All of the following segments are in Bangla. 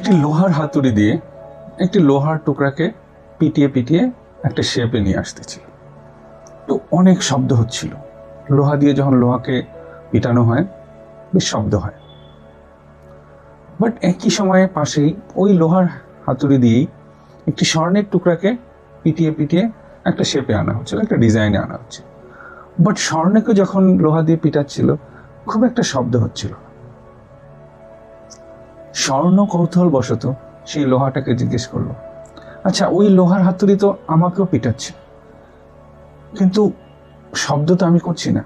একটি লোহার হাতুড়ি দিয়ে একটি লোহার টুকরাকে পিটিয়ে পিটিয়ে একটা শেপে নিয়ে আসতেছিল। তো অনেক শব্দ হচ্ছিল। লোহা দিয়ে যখন লোহাকে পিটানো হয় বেশ শব্দ হয়। বাট একই সময়ে পাশেই ওই লোহার হাতুড়ি দিয়েই একটি স্বর্ণের টুকরাকে পিটিয়ে পিটিয়ে একটা শেপে আনা হচ্ছিল, একটা ডিজাইনে আনা হচ্ছে। বাট স্বর্ণকে যখন লোহা দিয়ে পিটাচ্ছিল খুব একটা শব্দ হচ্ছিল। স্বর্ণ কৌতূহল বশত সেই লোহাটাকে জিজ্ঞেস করলো, আচ্ছা ওই লোহার হাতুড়ি তো আমাকেও পিটাচ্ছে, কিন্তু শব্দ তো আমি করছি না,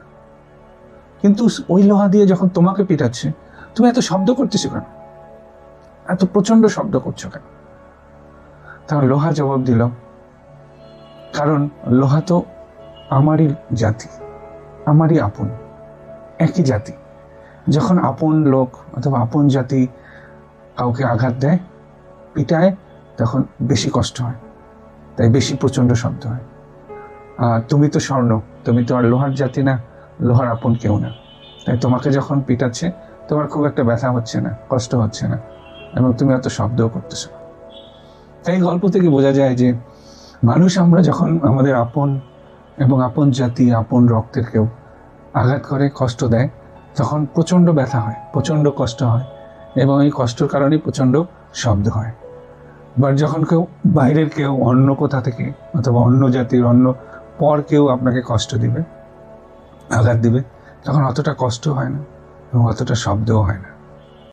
কিন্তু ওই লোহা দিয়ে যখন তোমাকে পিটাচ্ছে তুমি এত শব্দ করতেছো কেন, এত প্রচন্ড শব্দ করছো কেন? তখন লোহা জবাব দিল, কারণ লোহা তো আমারই জাতি, আমারই আপন, একই জাতি। যখন আপন লোক অথবা আপন জাতি কাউকে আঘাত দেয়, পিটায়, তখন বেশি কষ্ট হয়, তাই বেশি প্রচন্ড শব্দ হয়। আর তুমি তো স্বর্ণ, তুমি তো আর লোহার জাতি না, লোহার আপন কেউ না, তাই তোমাকে যখন পিটাচ্ছে তোমার খুব একটা ব্যথা হচ্ছে না, কষ্ট হচ্ছে না, এবং তুমি অত শব্দও করতেছো না। তাই গল্প থেকে বোঝা যায় যে মানুষ আমরা যখন আমাদের আপন এবং আপন জাতি, আপন রক্তের কেউ আঘাত করে, কষ্ট দেয়, তখন প্রচণ্ড ব্যথা হয়, প্রচণ্ড কষ্ট হয়, এবং এই কষ্টের কারণেই প্রচণ্ড শব্দ হয়। বাট যখন কেউ বাইরের কেউ, অন্য কোথা থেকে অথবা অন্য জাতির অন্য পর কেউ আপনাকে কষ্ট দিবে, আঘাত দিবে, তখন অতটা কষ্ট হয় না এবং অতটা শব্দও হয় না।